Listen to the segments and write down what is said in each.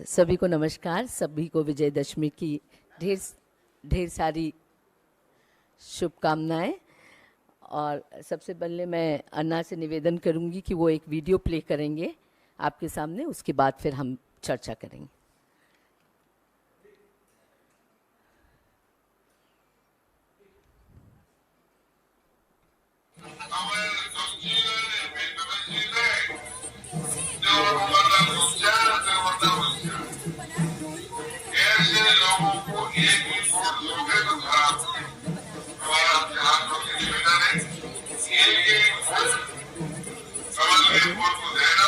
सभी को नमस्कार। सभी को विजयदशमी की ढेर सारी शुभकामनाएं। और सबसे पहले मैं अन्ना से निवेदन करूंगी कि वो एक वीडियो प्ले करेंगे आपके सामने, उसके बाद फिर हम चर्चा करेंगे। ऐसे लोगों को एक भी वोट दोगे तो खराब होगा। हमारा आपके हाथों की निवेदन है, एक वोट कमल के वोट को देना।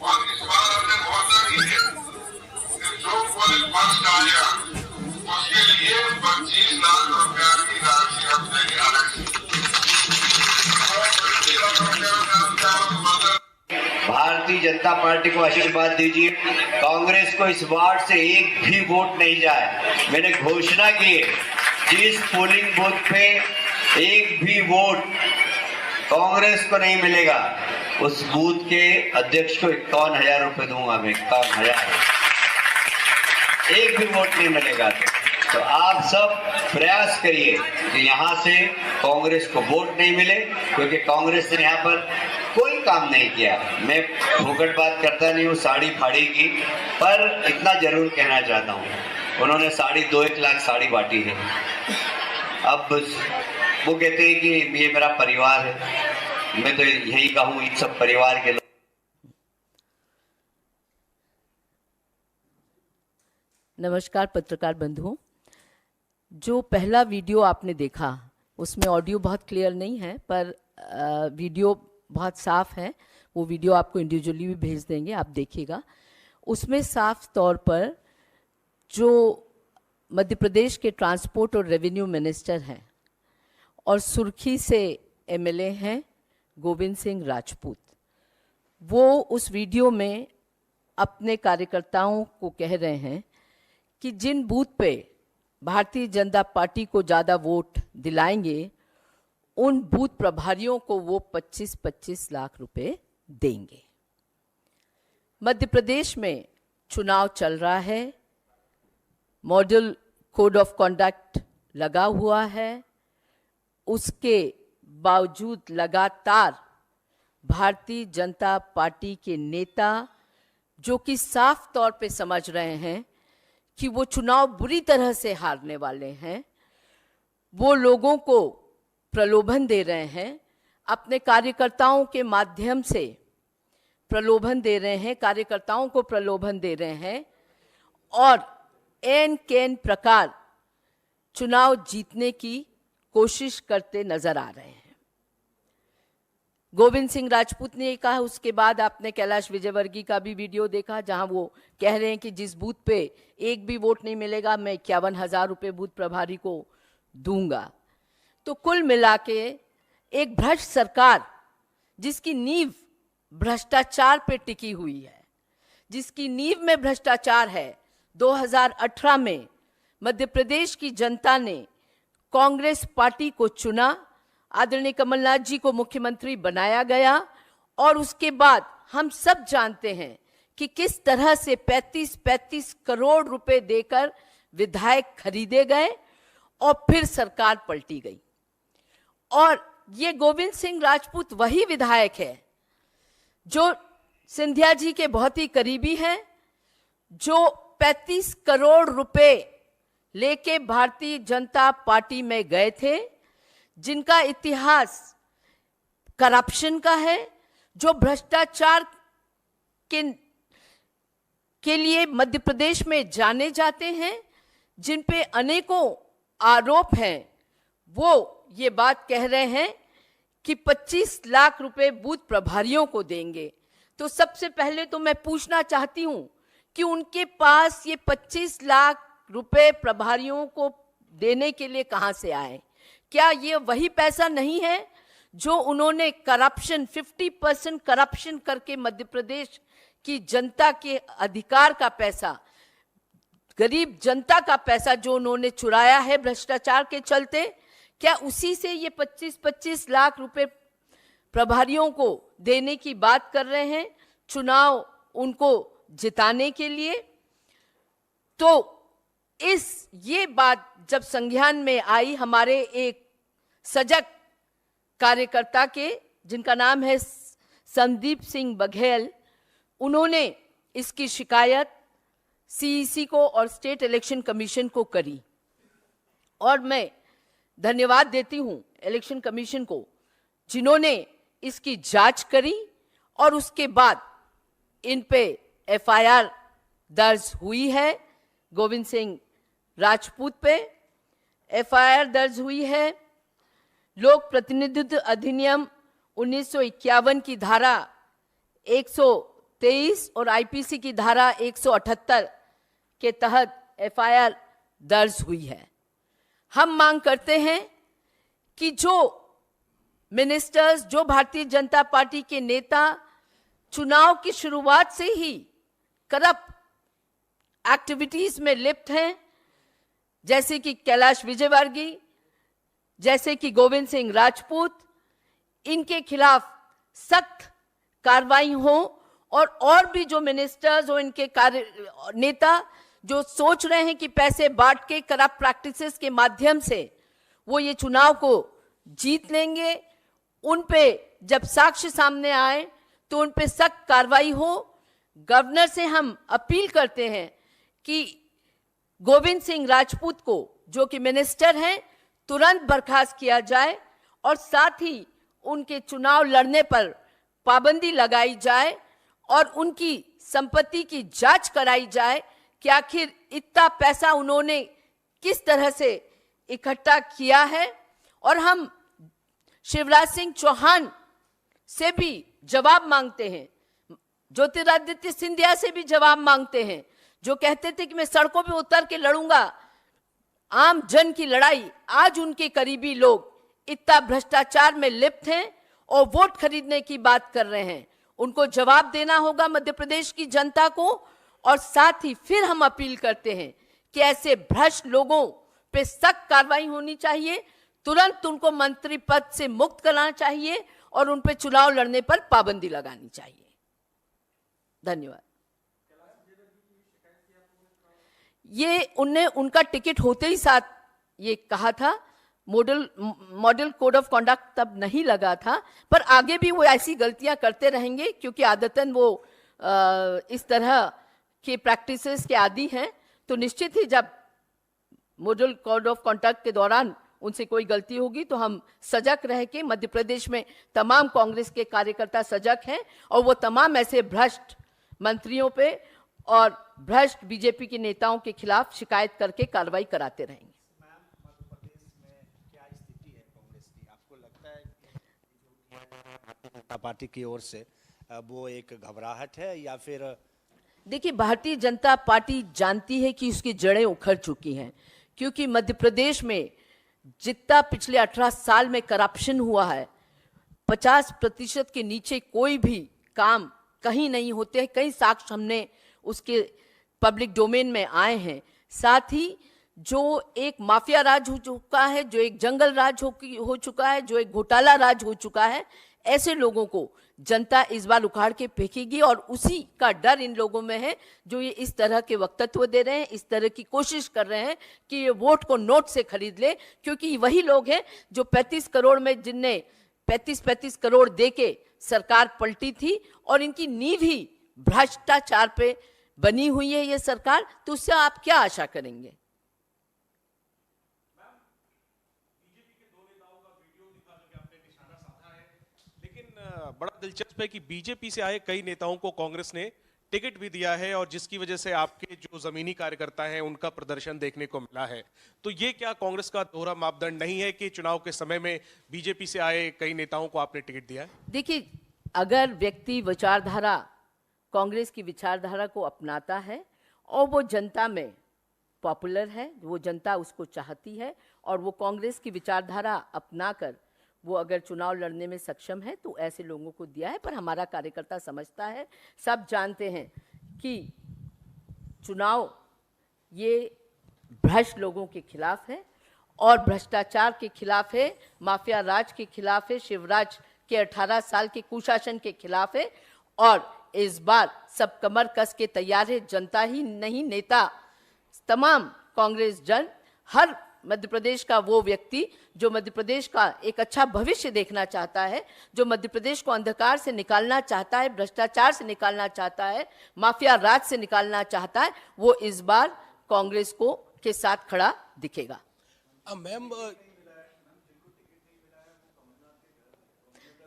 और इस बार हमने घोषणा की है कि जो कोई पक्ष आएगा उसके लिए 25 लाख रुपया की राशि हम देंगे अलग से। भारतीय जनता पार्टी को आशीर्वाद दीजिए। कांग्रेस को इस वार्ड से एक भी वोट नहीं जाए। मैंने घोषणा की है, जिस पोलिंग बूथ पे एक भी वोट कांग्रेस को नहीं मिलेगा उस बूथ के अध्यक्ष को 51,000 रुपए दूंगा मैं। 51,000, एक भी वोट नहीं मिलेगा। तो आप सब प्रयास करिए कि यहाँ से कांग्रेस को वोट नहीं मिले, क्योंकि कांग्रेस ने यहाँ पर कोई काम नहीं किया। मैं फुकट बात करता नहीं हूँ साड़ी फाड़ी की, पर इतना जरूर कहना चाहता हूँ, उन्होंने 2.5 लाख साड़ी बांटी है। अब वो कहते हैं कि ये मेरा परिवार है, मैं तो यही कहूँ इन सब परिवार के लोग। नमस्कार पत्रकार बंधुओं, जो पहला वीडियो आपने देखा उसमें ऑडियो बहुत क्लियर नहीं है, पर वीडियो बहुत साफ है। वो वीडियो आपको इंडिविजुअली भी भेज देंगे, आप देखिएगा। उसमें साफ तौर पर जो मध्य प्रदेश के ट्रांसपोर्ट और रेवेन्यू मिनिस्टर हैं और सुर्खी से एमएलए हैं गोविंद सिंह राजपूत, वो उस वीडियो में अपने कार्यकर्ताओं को कह रहे हैं कि जिन बूथ पे भारतीय जनता पार्टी को ज़्यादा वोट दिलाएंगे उन बूथ प्रभारियों को वो 25-25 लाख रुपए देंगे। मध्य प्रदेश में चुनाव चल रहा है, मॉडल कोड ऑफ कंडक्ट लगा हुआ है, उसके बावजूद लगातार भारतीय जनता पार्टी के नेता, जो कि साफ तौर पे समझ रहे हैं कि वो चुनाव बुरी तरह से हारने वाले हैं, वो लोगों को प्रलोभन दे रहे हैं, अपने कार्यकर्ताओं के माध्यम से प्रलोभन दे रहे हैं, कार्यकर्ताओं को प्रलोभन दे रहे हैं और एन केन प्रकार चुनाव जीतने की कोशिश करते नजर आ रहे हैं। गोविंद सिंह राजपूत ने कहा, उसके बाद आपने कैलाश विजयवर्गीय का भी वीडियो देखा जहां वो कह रहे हैं कि जिस बूथ पे एक भी वोट नहीं मिलेगा मैं 51,000 रुपये बूथ प्रभारी को दूंगा। तो कुल मिला के एक भ्रष्ट सरकार, जिसकी नींव भ्रष्टाचार पे टिकी हुई है, जिसकी नींव में भ्रष्टाचार है। 2018 में मध्य प्रदेश की जनता ने कांग्रेस पार्टी को चुना, आदरणीय कमलनाथ जी को मुख्यमंत्री बनाया गया और उसके बाद हम सब जानते हैं कि किस तरह से 35-35 करोड़ रुपए देकर विधायक खरीदे गए और फिर सरकार पलटी गई। और ये गोविंद सिंह राजपूत वही विधायक है जो सिंधिया जी के बहुत ही करीबी हैं, जो 35 करोड़ रुपए लेके भारतीय जनता पार्टी में गए थे, जिनका इतिहास करप्शन का है, जो भ्रष्टाचार के लिए मध्य प्रदेश में जाने जाते हैं, जिन पे अनेकों आरोप हैं। वो ये बात कह रहे हैं कि 25 लाख रुपए बूथ प्रभारियों को देंगे। तो सबसे पहले तो मैं पूछना चाहती हूं कि उनके पास ये 25 लाख रुपए प्रभारियों को देने के लिए कहां से आए? क्या ये वही पैसा नहीं है जो उन्होंने करप्शन 50% करप्शन करके मध्य प्रदेश की जनता के अधिकार का पैसा, गरीब जनता का पैसा जो उन्होंने चुराया है भ्रष्टाचार के चलते, क्या उसी से ये 25-25 लाख रुपए प्रभारियों को देने की बात कर रहे हैं चुनाव उनको जिताने के लिए? तो ये बात जब संज्ञान में आई हमारे एक सजग कार्यकर्ता के, जिनका नाम है संदीप सिंह बघेल, उन्होंने इसकी शिकायत सीईसी को और स्टेट इलेक्शन कमीशन को करी। और मैं धन्यवाद देती हूं इलेक्शन कमीशन को, जिन्होंने इसकी जांच करी और उसके बाद इन पे एफआईआर दर्ज हुई है। गोविंद सिंह राजपूत पे एफआईआर दर्ज हुई है। लोक प्रतिनिधित्व अधिनियम 1951 की धारा 123 और आईपीसी की धारा 178 के तहत एफआईआर दर्ज हुई है। हम मांग करते हैं कि जो मिनिस्टर्स, जो भारतीय जनता पार्टी के नेता चुनाव की शुरुआत से ही करप्ट एक्टिविटीज में लिप्त हैं, जैसे कि कैलाश विजयवर्गीय, जैसे कि गोविंद सिंह राजपूत, इनके खिलाफ सख्त कार्रवाई हो। और भी जो मिनिस्टर्स और इनके नेता जो सोच रहे हैं कि पैसे बांट के करप्ट प्रैक्टिसेस के माध्यम से वो ये चुनाव को जीत लेंगे, उन पे जब साक्ष्य सामने आए तो उन पे सख्त कार्रवाई हो। गवर्नर से हम अपील करते हैं कि गोविंद सिंह राजपूत को, जो कि मिनिस्टर हैं, तुरंत बर्खास्त किया जाए और साथ ही उनके चुनाव लड़ने पर पाबंदी लगाई जाए और उनकी संपत्ति की जांच कराई जाए कि आखिर इतना पैसा उन्होंने किस तरह से इकट्ठा किया है। और हम शिवराज सिंह चौहान से भी जवाब मांगते हैं, ज्योतिरादित्य सिंधिया से भी जवाब मांगते हैं, जो कहते थे कि मैं सड़कों पे उतर के लड़ूंगा आम जन की लड़ाई। आज उनके करीबी लोग इतना भ्रष्टाचार में लिप्त हैं और वोट खरीदने की बात कर रहे हैं। उनको जवाब देना होगा मध्य प्रदेश की जनता को। और साथ ही फिर हम अपील करते हैं कि ऐसे भ्रष्ट लोगों पे सख्त कार्रवाई होनी चाहिए, तुरंत उनको मंत्री पद से मुक्त कराना चाहिए और उन पे चुनाव लड़ने पर पाबंदी लगानी चाहिए। धन्यवाद। ये उनका टिकट होते ही साथ ये कहा था, मॉडल कोड ऑफ कॉन्डक्ट तब नहीं लगा था, पर आगे भी वो ऐसी गलतियां करते रहेंगे क्योंकि आदतन वो इस तरह के प्रैक्टिसेस के आदी हैं। तो निश्चित ही जब मॉडल कोड ऑफ कॉन्डक्ट के दौरान उनसे कोई गलती होगी तो हम सजग रह के, मध्य प्रदेश में तमाम कांग्रेस के कार्यकर्ता सजग हैं और वो तमाम ऐसे भ्रष्ट मंत्रियों पे और भ्रष्ट बीजेपी के नेताओं के खिलाफ शिकायत करके कार्रवाई कराते रहेंगे। मध्य प्रदेश में क्या स्थिति है कांग्रेस की? आपको लगता है भारतीय जनता पार्टी की ओर से वो एक घबराहट है या फिर? देखिए, भारतीय जनता पार्टी जानती है कि उसकी जड़ें उखड़ चुकी हैं, क्योंकि मध्य प्रदेश में जितना पिछले 18 साल में करप्शन हुआ है, 50% के नीचे कोई भी काम कहीं नहीं होते हैं। कई साक्ष्य हमने उसके पब्लिक डोमेन में आए हैं। साथ ही जो एक माफिया राज हो चुका है, जो एक जंगल राज हो चुका है, जो एक घोटाला राज हो चुका है, ऐसे लोगों को जनता इस बार उखाड़ के फेंकेगी और उसी का डर इन लोगों में है जो ये इस तरह के वक्तव्य दे रहे हैं, इस तरह की कोशिश कर रहे हैं कि ये वोट को नोट से खरीद ले। क्योंकि वही लोग हैं जो 35 करोड़ में, जिनने 35 करोड़ दे के सरकार पलटी थी और इनकी नींव ही भ्रष्टाचार पे बनी हुई है ये सरकार, तो उससे आप क्या आशा करेंगे? बड़ा दिलचस्प है कि बीजेपी से आए कई नेताओं को कांग्रेस ने टिकट भी दिया है और जिसकी वजह से आपके जो जमीनी कार्यकर्ता हैं उनका प्रदर्शन देखने को मिला है। तो ये क्या कांग्रेस का दोहरा मापदंड नहीं है कि चुनाव के समय में बीजेपी से आए कई नेताओं को आपने टिकट दिया है? देखिए, अगर व्यक्ति विचारधारा, कांग्रेस की विचारधारा को अपनाता है और वो जनता में पॉपुलर है, वो जनता उसको चाहती है और वो कांग्रेस की विचारधारा अपनाकर वो अगर चुनाव लड़ने में सक्षम है तो ऐसे लोगों को दिया है। पर हमारा कार्यकर्ता समझता है, सब जानते हैं कि चुनाव ये भ्रष्ट लोगों के खिलाफ है और भ्रष्टाचार के खिलाफ है, माफिया राज के खिलाफ है, शिवराज के 18 साल के कुशासन के खिलाफ है। और इस बार सब कमर कस के तैयार है, जनता ही नहीं नेता तमाम कांग्रेस जन, हर मध्य प्रदेश का वो व्यक्ति जो मध्य प्रदेश का एक अच्छा भविष्य देखना चाहता है, जो मध्य प्रदेश को अंधकार से निकालना चाहता है, भ्रष्टाचार से निकालना चाहता है, माफिया राज से निकालना चाहता है, वो इस बार कांग्रेस को के साथ खड़ा दिखेगा। मैम,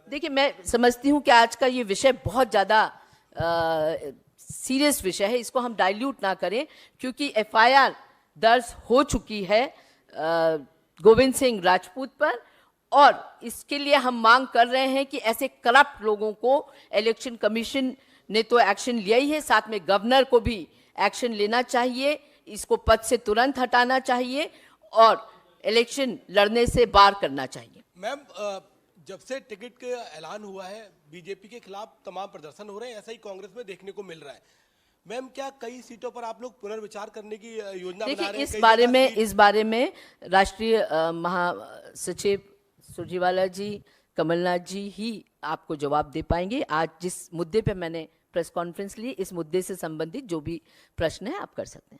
देखिए, मैं समझती हूँ कि आज का ये विषय बहुत ज़्यादा सीरियस विषय है, इसको हम डाइल्यूट ना करें, क्योंकि एफआईआर दर्ज हो चुकी है गोविंद सिंह राजपूत पर, और इसके लिए हम मांग कर रहे हैं कि ऐसे करप्ट लोगों को इलेक्शन कमीशन ने तो एक्शन लिया ही है, साथ में गवर्नर को भी एक्शन लेना चाहिए, इसको पद से तुरंत हटाना चाहिए और इलेक्शन लड़ने से बाहर करना चाहिए। मैम, जब से टिकट का ऐलान हुआ है, बीजेपी के खिलाफ तमाम प्रदर्शन हो रहे हैं, ऐसा ही कांग्रेस में देखने को मिल रहा है। मैम, क्या कई सीटों पर आप लोग पुनर्विचार करने की योजना बना रहे हैं? इस बारे में राष्ट्रीय महासचिव सुरजेवाला जी, कमलनाथ जी ही आपको जवाब दे पाएंगे। आज जिस मुद्दे पे मैंने प्रेस कॉन्फ्रेंस ली, इस मुद्दे से संबंधित जो भी प्रश्न है आप कर सकते हैं।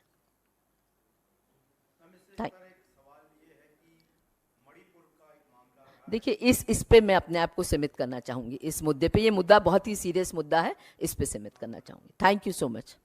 देखिए, इस पे मैं अपने आप को सीमित करना चाहूंगी, इस मुद्दे पे, ये मुद्दा बहुत ही सीरियस मुद्दा है, इस पे सीमित करना चाहूंगी। Thank you so much.